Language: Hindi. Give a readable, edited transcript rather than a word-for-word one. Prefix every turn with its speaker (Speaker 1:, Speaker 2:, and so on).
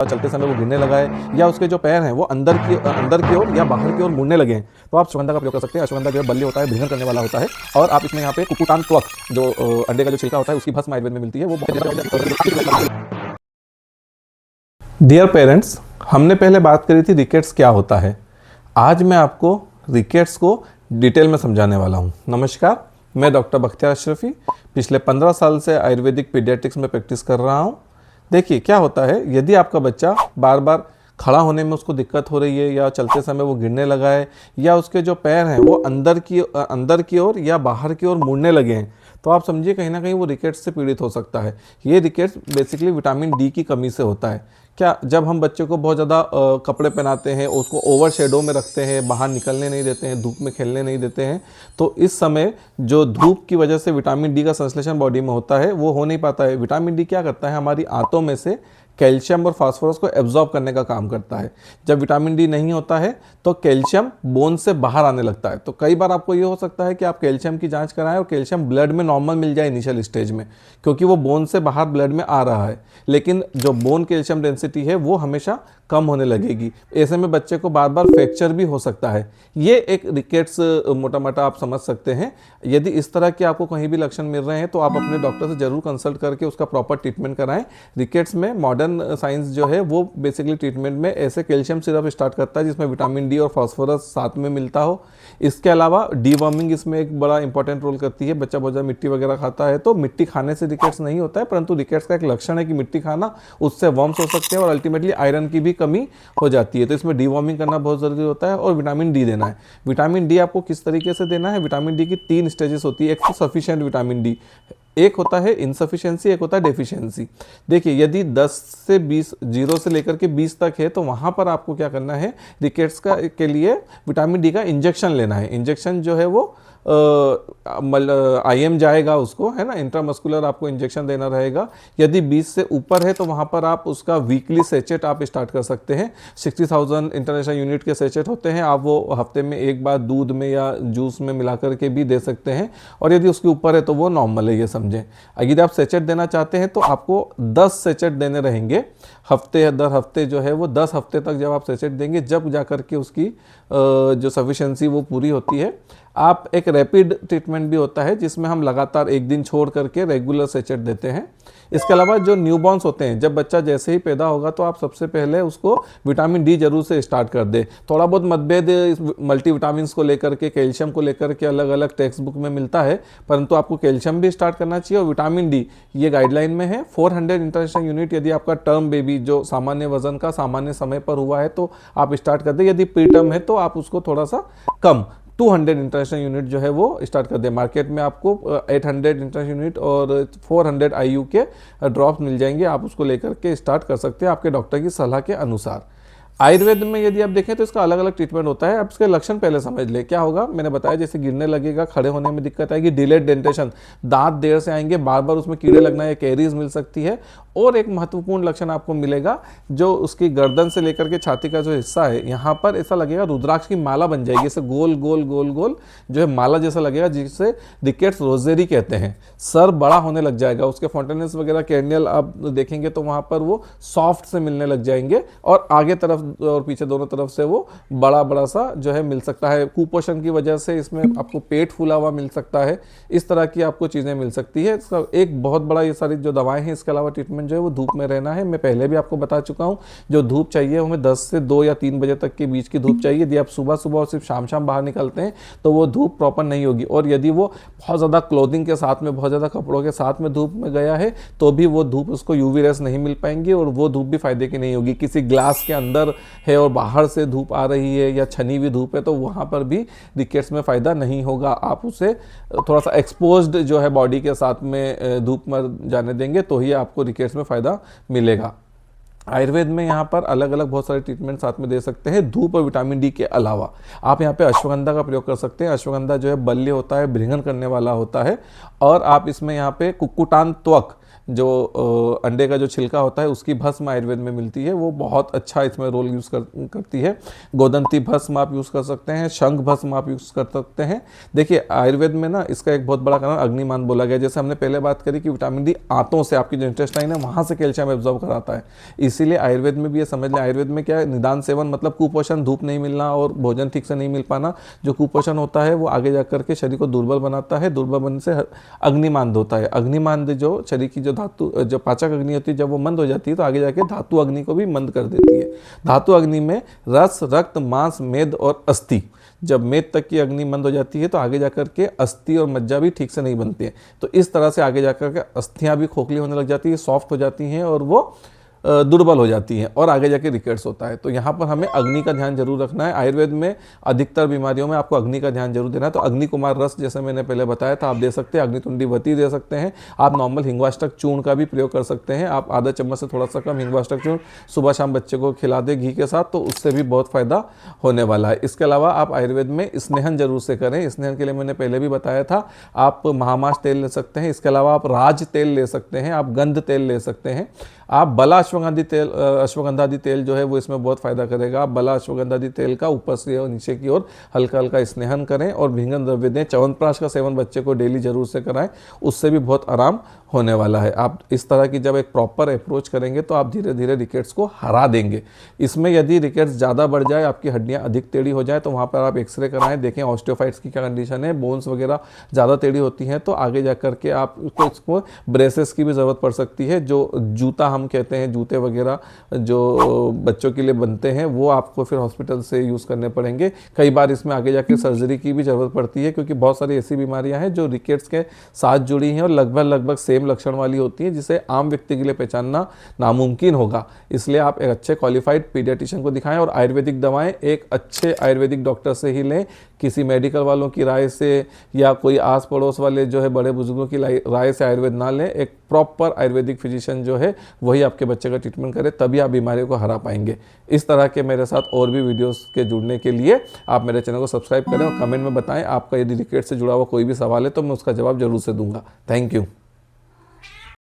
Speaker 1: चलते समय वो गिरने लगा है या उसके जो पैर हैं वो अंदर की ओर या बाहर की ओर मुड़ने लगे हैं, तो आप अश्वगंधा का प्रयोग कर सकते हैं। अश्वगंधा जो है बल्य होता है, भृंजन करने वाला होता है, और आप इसमें यहाँ पे कुक्कुटान त्वक जो अंडे का जो छिलका होता है उसकी भस्म आयुर्वेद में मिलती है, वो बहुत। डियर पेरेंट्स, हमने पहले बात करी थी रिकेट्स क्या होता है। आज मैं आपको रिकेट्स को डिटेल में समझाने वाला हूँ। नमस्कार, मैं डॉक्टर बख्तियार अशरफी पिछले 15 साल से आयुर्वेदिक पीडियाट्रिक्स में प्रैक्टिस कर रहा हूँ। देखिए क्या होता है, यदि आपका बच्चा बार बार खड़ा होने में उसको दिक्कत हो रही है, या चलते समय वो गिरने लगा है, या उसके जो पैर हैं वो अंदर की ओर या बाहर की ओर मुड़ने लगे हैं, तो आप समझिए कहीं ना कहीं वो रिकेट्स से पीड़ित हो सकता है। ये रिकेट्स बेसिकली विटामिन डी की कमी से होता है। क्या जब हम बच्चे को बहुत ज़्यादा कपड़े पहनाते हैं, उसको ओवर शेडो में रखते हैं, बाहर निकलने नहीं देते हैं, धूप में खेलने नहीं देते हैं, तो इस समय जो धूप की वजह से विटामिन डी का संश्लेषण बॉडी में होता है वो हो नहीं पाता है। विटामिन डी क्या करता है, हमारी आंतों में से कैल्शियम और फास्फोरस को एब्जॉर्ब करने का काम करता है। जब विटामिन डी नहीं होता है तो कैल्शियम बोन से बाहर आने लगता है। तो कई बार आपको ये हो सकता है कि आप कैल्शियम की जांच कराएं और कैल्शियम ब्लड में नॉर्मल मिल जाए इनिशियल स्टेज में, क्योंकि वो बोन से बाहर ब्लड में आ रहा है, लेकिन जो बोन कैल्शियम डेंसिटी है वो हमेशा कम होने लगेगी। ऐसे में बच्चे को बार बार फ्रैक्चर भी हो सकता है। ये एक रिकेट्स मोटा मोटा आप समझ सकते हैं। यदि इस तरह के आपको कहीं भी लक्षण मिल रहे हैं तो आप अपने डॉक्टर से जरूर कंसल्ट करके उसका प्रॉपर ट्रीटमेंट कराएं। रिकेट्स में मॉडर्न साइंस जो है वो बेसिकली ट्रीटमेंट में ऐसे कैल्शियम सिरप स्टार्ट करता है जिसमें विटामिन डी और फास्फोरस साथ में मिलता हो। इसके अलावा डीवर्मिंग इसमें एक बड़ा इंपॉर्टेंट रोल करती है। बच्चा बहुत ज़्यादा मिट्टी वगैरह खाता है तो मिट्टी खाने से रिकेट्स नहीं होता है, परंतु रिकेट्स का एक लक्षण है कि मिट्टी खाना, उससे वर्म्स हो सकते हैं और अल्टीमेटली आयरन की भी कमी हो जाती है। तो इसमें डीवर्मिंग करना बहुत ज़रूरी होता है और विटामिन डी देना है। विटामिन डी आपको किस तरीके से देना है, विटामिन डी की 3 स्टेजेस होती है। एक तो सफिशिएंट विटामिन डी, एक होता है इनसफिशिएंसी, एक होता है डेफिशिएंसी। देखिए यदि 10 से 20, 0 से लेकर के 20 तक है तो वहाँ पर आपको क्या करना है, रिकेट्स के लिए विटामिन डी का इंजेक्शन लेना है। इंजेक्शन जो है वो IM जाएगा उसको, है ना, इंट्रामस्कुलर आपको इंजेक्शन देना रहेगा। यदि 20 से ऊपर है तो वहाँ पर आप उसका वीकली सेचेट आप स्टार्ट कर सकते हैं। 60,000 इंटरनेशनल यूनिट के सेचेट होते हैं, आप वो हफ्ते में एक बार दूध में या जूस में मिला करके भी दे सकते हैं। और यदि उसके ऊपर है तो वो नॉर्मल है, ये समझें। यदि आप सेचेट देना चाहते हैं तो आपको 10 सेचेट देने रहेंगे हफ्ते दर हफ्ते, जो है वो 10 हफ्ते तक जब आप सेचेट देंगे, जब जा करके उसकी जो सफिशिएंसी वो पूरी होती है। आप एक रैपिड ट्रीटमेंट भी होता है जिसमें हम लगातार एक दिन छोड़ करके रेगुलर सेचेट देते हैं। इसके अलावा जो न्यूबॉर्न्स होते हैं, जब बच्चा जैसे ही पैदा होगा तो आप सबसे पहले उसको विटामिन डी जरूर से स्टार्ट कर दें। थोड़ा बहुत मतभेद मल्टीविटामिन्स को लेकर के, कैल्शियम को लेकर के अलग अलग टेक्स्ट बुक में मिलता है, परंतु आपको कैल्शियम भी स्टार्ट करना चाहिए और विटामिन डी ये गाइडलाइन में है। 400 इंटरनेशनल यूनिट यदि आपका टर्म बेबी जो सामान्य वजन का सामान्य समय पर हुआ है तो आप स्टार्ट कर दें। यदि प्री टर्म है तो आप उसको थोड़ा सा कम 200 इंटरनेशनल यूनिट जो है वो स्टार्ट कर दें। मार्केट में आपको 800 इंटरनेशनल यूनिट और 400 IU के ड्रॉप्स मिल जाएंगे, आप उसको लेकर के स्टार्ट कर सकते हैं आपके डॉक्टर की सलाह के अनुसार। आयुर्वेद में यदि आप देखें तो इसका अलग अलग ट्रीटमेंट होता है। अब इसके लक्षण पहले समझ ले। क्या होगा, मैंने बताया जैसे गिरने लगेगा, खड़े होने में दिक्कत आएगी, डिलेड डेंटेशन, दांत देर से आएंगे, बार बार उसमें कीड़े लगना या कैरीज मिल सकती है। और एक महत्वपूर्ण लक्षण आपको मिलेगा, जो उसकी गर्दन से लेकर के छाती का जो हिस्सा है यहाँ पर ऐसा लगेगा रुद्राक्ष की माला बन जाएगी, ऐसे गोल गोल गोल गोल जो है माला जैसा लगेगा, जिसे रिकेट्स रोजेरी कहते हैं। सर बड़ा होने लग जाएगा, उसके फॉन्टेनेस वगैरह कैर्नियल आप देखेंगे तो वहाँ पर वो सॉफ्ट से मिलने लग जाएंगे और आगे तरफ और पीछे दोनों तरफ से वो बड़ा बड़ा सा जो है मिल सकता है। कुपोषण की वजह से इसमें आपको पेट फूला हुआ मिल सकता है, इस तरह की आपको चीज़ें मिल सकती है। इसका एक बहुत बड़ा ये सारी जो दवाएं हैं, इसके अलावा ट्रीटमेंट जो है वो धूप में रहना है। मैं पहले भी आपको बता चुका हूँ, जो धूप चाहिए हमें 10 से 2 या 3 बजे तक के बीच की धूप चाहिए। यदि आप सुबह सुबह और सिर्फ शाम शाम बाहर निकलते हैं तो वो धूप प्रॉपर नहीं होगी। और यदि वो बहुत ज़्यादा क्लोथिंग के साथ में, बहुत ज़्यादा कपड़ों के साथ में धूप में गया है तो भी वो धूप उसको यूवी रेस नहीं मिल पाएंगी और वो धूप भी फायदे की नहीं होगी। किसी ग्लास के अंदर है और बाहर से धूप आ रही है या छनी हुई धूप है तो वहाँ पर भी रिकेट्स में फ़ायदा नहीं होगा। आप उसे थोड़ा सा एक्सपोज्ड जो है बॉडी के साथ में धूप में जाने देंगे तो ही आपको रिकेट्स में फ़ायदा मिलेगा। आयुर्वेद में यहाँ पर अलग अलग बहुत सारे ट्रीटमेंट साथ में दे सकते हैं। धूप और विटामिन डी के अलावा आप यहाँ पे अश्वगंधा का प्रयोग कर सकते हैं। अश्वगंधा जो है बल्य होता है, भृंजन करने वाला होता है और आप इसमें यहाँ पे कुक्कुटान त्वक जो अंडे का जो छिलका होता है उसकी भस्म आयुर्वेद में मिलती है, वो बहुत अच्छा इसमें रोल यूज़ करती है। गोदंती भस्म आप यूज़ कर सकते हैं, शंख भस्म आप यूज़ कर सकते हैं। देखिए आयुर्वेद में ना इसका एक बहुत बड़ा कारण अग्निमान बोला गया। जैसे हमने पहले बात करी कि विटामिन डी आंतों से, आपकी जो इंटेस्टाइन है वहाँ से कैल्शियम एब्जॉर्ब कराता है, इसीलिए आयुर्वेद में भी ये समझ लें, आयुर्वेद में क्या है, निदान सेवन मतलब कुपोषण, धूप नहीं मिलना और भोजन ठीक से नहीं मिल पाना। जो कुपोषण होता है वो आगे जाकर के शरीर को दुर्बल बनाता है, दुर्बल बनने से अग्निमांद होता है। अग्निमांद जो शरीर की जो धातु, जो पाचक अग्नि होती है, जब वो मंद हो जाती है तो आगे जाके धातु अग्नि को भी मंद कर देती है। धातु अग्नि में रस, रक्त, मांस, मेद और अस्थि, जब मेद तक की अग्नि मंद हो जाती है तो आगे जाकर के अस्थि और मज्जा भी ठीक से नहीं बनती है। तो इस तरह से आगे जाकर के अस्थियां भी खोखली होने लग जाती है, सॉफ्ट हो जाती हैं और वो दुर्बल हो जाती हैं और आगे जाके रिकेट्स होता है। तो यहाँ पर हमें अग्नि का ध्यान जरूर रखना है। आयुर्वेद में अधिकतर बीमारियों में आपको अग्नि का ध्यान जरूर देना है। तो अग्नि कुमार रस जैसे मैंने पहले बताया था आप दे सकते हैं, अग्नितुंडी वती दे सकते हैं, आप नॉर्मल हिंगवाष्टक चूर्ण का भी प्रयोग कर सकते हैं। आप आधा चम्मच से थोड़ा सा कम हिंगवाष्टक चूर्ण सुबह शाम बच्चे को खिला दे घी के साथ, तो उससे भी बहुत फायदा होने वाला है। इसके अलावा आप आयुर्वेद में स्नेहन जरूर से करें। स्नेहन के लिए मैंने पहले भी बताया था, आप महामाश तेल ले सकते हैं, इसके अलावा आप राज तेल ले सकते हैं, आप गंध तेल ले सकते हैं, आप बला अश्वगंधादी तेल, अश्वगंधादी तेल जो है वो इसमें बहुत फायदा करेगा। आप बला अश्वगंधादी तेल का ऊपर से और नीचे की ओर हल्का हल्का स्नेहन करें और भिंगन द्रव्य दें। च्यवनप्राश का सेवन बच्चे को डेली जरूर से कराएं, उससे भी बहुत आराम होने वाला है। आप इस तरह की जब एक प्रॉपर अप्रोच करेंगे तो आप धीरे धीरे रिकेट्स को हरा देंगे। इसमें यदि रिकेट्स ज़्यादा बढ़ जाए, आपकी हड्डियाँ अधिक टेढ़ी हो जाए, तो वहाँ पर आप एक्सरे कराएं, देखें ऑस्टियोफाइट्स की क्या कंडीशन है, बोन्स वगैरह ज़्यादा टेढ़ी होती हैं तो आगे जा करके आप इसको ब्रेसेस की भी ज़रूरत पड़ सकती है। जो जूता हम कहते हैं, जूते वगैरह जो बच्चों के लिए बनते हैं वो आपको फिर हॉस्पिटल से यूज़ करने पड़ेंगे। कई बार इसमें आगे जाके सर्जरी की भी ज़रूरत पड़ती है, क्योंकि बहुत सारी ऐसी बीमारियां हैं जो रिकेट्स के साथ जुड़ी हैं और लगभग सेम लक्षण वाली होती हैं, जिसे आम व्यक्ति के लिए पहचानना नामुमकिन होगा। इसलिए आप एक अच्छे क्वालिफाइड पीडियाट्रिशियन को दिखाएं और आयुर्वेदिक दवाएं एक अच्छे आयुर्वेदिक डॉक्टर से ही लें, किसी मेडिकल वालों की राय से या कोई आस पड़ोस वाले जो है बड़े बुजुर्गों की राय से आयुर्वेद ना लें। एक प्रॉपर आयुर्वेदिक फिजिशियन जो है वही आपके बच्चे का ट्रीटमेंट करे, तभी आप बीमारियों को हरा पाएंगे। इस तरह के मेरे साथ और भी वीडियोस के जुड़ने के लिए आप मेरे चैनल को सब्सक्राइब करें और कमेंट में बताएं आपका यदि रिकेट से जुड़ा हुआ कोई भी सवाल है तो मैं उसका जवाब जरूर से दूंगा। Thank you.